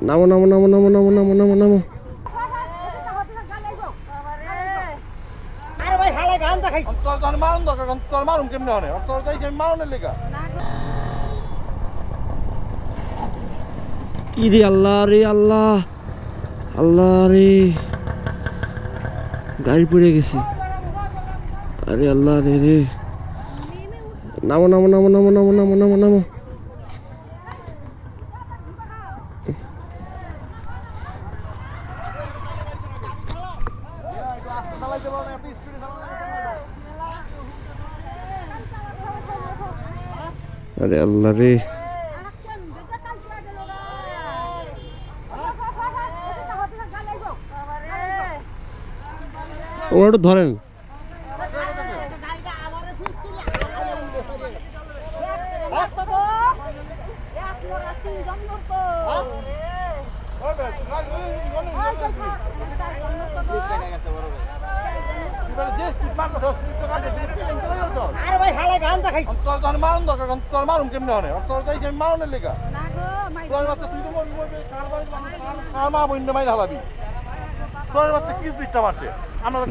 নামো নামো নামো নামো নামো নামো নামো নামো। কি রে আল্লাহ রে আল্লাহ, আল্লাহ রে গাড়ি পড়ে গেছে। আরে আল্লাহ রে রে, নামো নামো নামো নামো নামো নামো নামো নামো। আরে আল্লাহ রে, ওরা একটু ধরেন।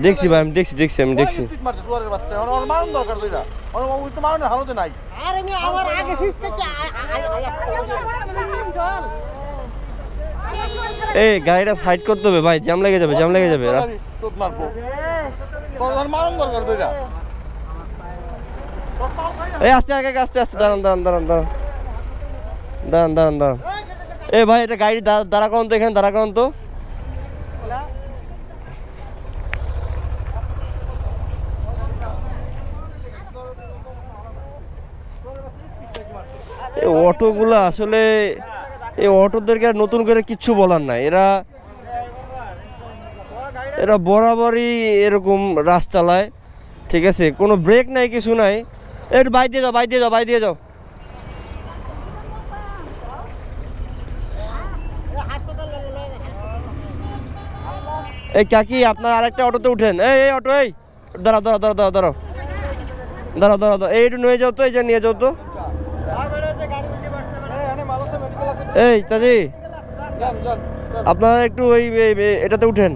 দেখছি ভাই, আমি দেখছি আমি দেখছি। এই গাড়িটা সাইড করতে হবে ভাই, জ্যাম লেগে যাবে, জ্যাম লেগে যাবে। এই আস্তে আগে আস্তে আস্তে, দাঁড়ান দাঁড়ান দাঁড়ান দাঁড়ান দাঁড়ান দাঁড়ান দাঁড়ান। এই ভাই এটা গাড়ি দাঁড়া করুন তো, এখানে দাঁড়া করুন তো। এই অটোগুলা আসলে, এই অটোদেরকে নতুন করে কিচ্ছু বলার নাই। এরা বরাবরই এরকম রাস চালায়, ঠিক আছে, কোনো ব্রেক নাই, কিছু নাই। একটু বাইক দিয়ে যাও, বাইক দিয়ে যাও, বাইক দিয়ে যাও। এই কাকি আপনার আরেকটা অটোতে উঠেন। এই অটো, এই দাঁড়াও দাঁড়াও দাঁড়াও দাঁড়াও দাঁড়াও দাঁড়াও দাঁড়াও দাঁড়াও, এই একটু নিয়ে যাও তো, এই যে নিয়ে যাও তো। এই চাচি আপনারা একটু ওই এটাতে উঠেন।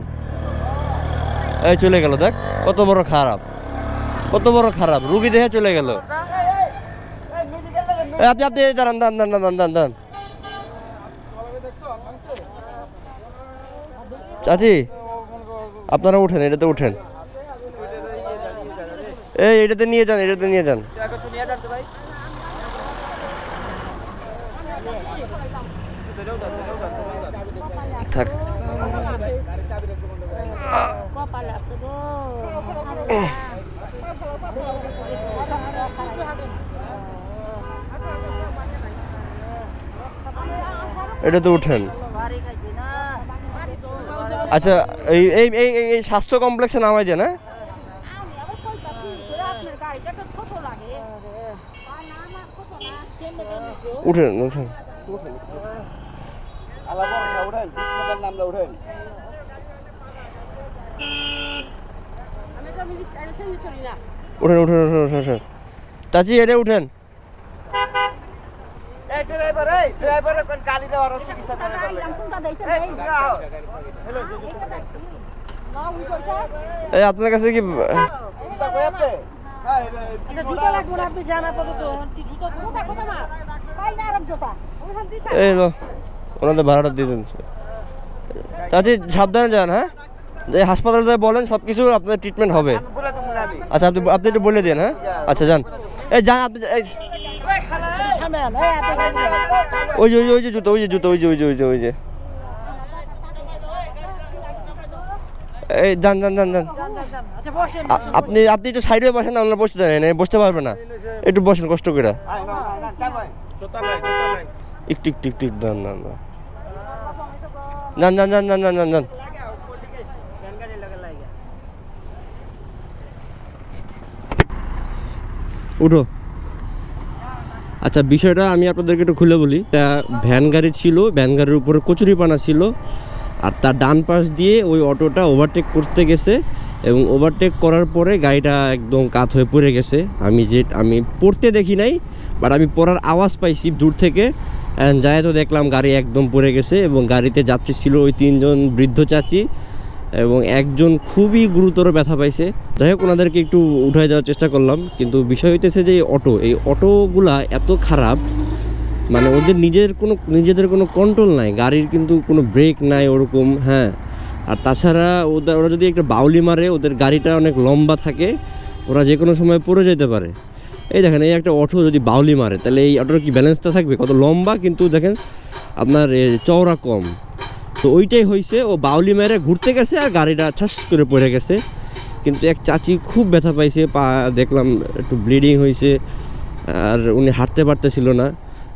এই চলে গেল, দেখ কত বড় খারাপ, কত বড় খারাপ, রুগী দেখে চলে গেল। আপনি আপনি দাঁড়ান দাঁড়ান দাঁড়ান দাঁড়ান দাঁড়ান। চাচি আপনারা উঠেন, এটাতে উঠেন। এই এটাতে নিয়ে যান, এটাতে নিয়ে যান। থাক, এটাতে উঠেন। আচ্ছা এই এই এই স্বাস্থ্য কমপ্লেক্সে নামাই যান। হ্যাঁ উঠেন উঠেন। উঠেন উঠেন উঠেন উঠেন উঠেন। চাচি এটা উঠেন। এই আপনার কাছে কি এই ওনাদের ভাড়াটা দিয়ে দেন। চাচি সাবধানে যান। হ্যাঁ এই হাসপাতালে বলেন সব কিছু আপনার ট্রিটমেন্ট হবে। আচ্ছা আপনি একটু বলে দিন। হ্যাঁ আচ্ছা যান, এই যান আপনি। ওই যে ওই যে জুতো, ওই যে জুতো, ওই যে ওই যে ওই যে ওই যে এই যান যান যান যান। আপনি আপনি একটু সাইডে বসেন না, বসতে দেন, বসতে পারবে না, একটু বসেন কষ্ট করে। একটু একটু একটু যান যান যান যান যান যান যান যান যান। উঠো। আচ্ছা বিষয়টা আমি আপনাদেরকে একটু খুলে বলি। ভ্যান গাড়ি ছিল, ভ্যান গাড়ির উপরে কচুরিপানা ছিল, আর তার ডান পাশ দিয়ে ওই অটোটা ওভারটেক করতে গেছে এবং ওভারটেক করার পরে গাড়িটা একদম কাত হয়ে পড়ে গেছে। আমি পড়তে দেখি নাই, বাট আমি পড়ার আওয়াজ পাইছি দূর থেকে, যায় তো দেখলাম গাড়ি একদম পড়ে গেছে এবং গাড়িতে যাত্রী ছিল ওই 3 জন বৃদ্ধ চাচি এবং একজন খুবই গুরুতর ব্যথা পাইছে। যাই হোক ওনাদেরকে একটু উঠায় দেওয়ার চেষ্টা করলাম, কিন্তু বিষয় হইতেছে যে এই অটোগুলা এত খারাপ, মানে ওদের নিজেদের কোনো কন্ট্রোল নাই, গাড়ির কিন্তু কোনো ব্রেক নাই ওরকম। হ্যাঁ, আর তাছাড়া ওরা যদি একটা বাউলি মারে, ওদের গাড়িটা অনেক লম্বা থাকে, ওরা যে কোনো সময় পড়ে যেতে পারে। এই দেখেন, এই একটা অটো যদি বাউলি মারে তাহলে এই অটোর কি ব্যালেন্সটা থাকবে? কত লম্বা, কিন্তু দেখেন আপনার চওড়া কম। তো ওইটাই হয়েছে, ও বাউলি মেরে ঘুরতে গেছে আর গাড়িটা ঠাস করে পড়ে গেছে। কিন্তু এক চাচি খুব ব্যথা পাইছে, পা দেখলাম একটু ব্লিডিং হয়েছে, আর উনি হাঁটতে পারতেছিল না,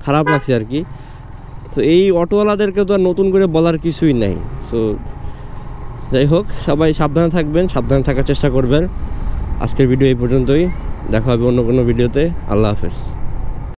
খারাপ লাগছে আর কি। তো এই অটোওয়ালাদেরকে তো আর নতুন করে বলার কিছুই নাই। সো যাই হোক, সবাই সাবধানে থাকবেন, সাবধানে থাকার চেষ্টা করবেন। আজকের ভিডিও এই পর্যন্তই, দেখা হবে অন্য কোনো ভিডিওতে। আল্লাহ হাফেজ।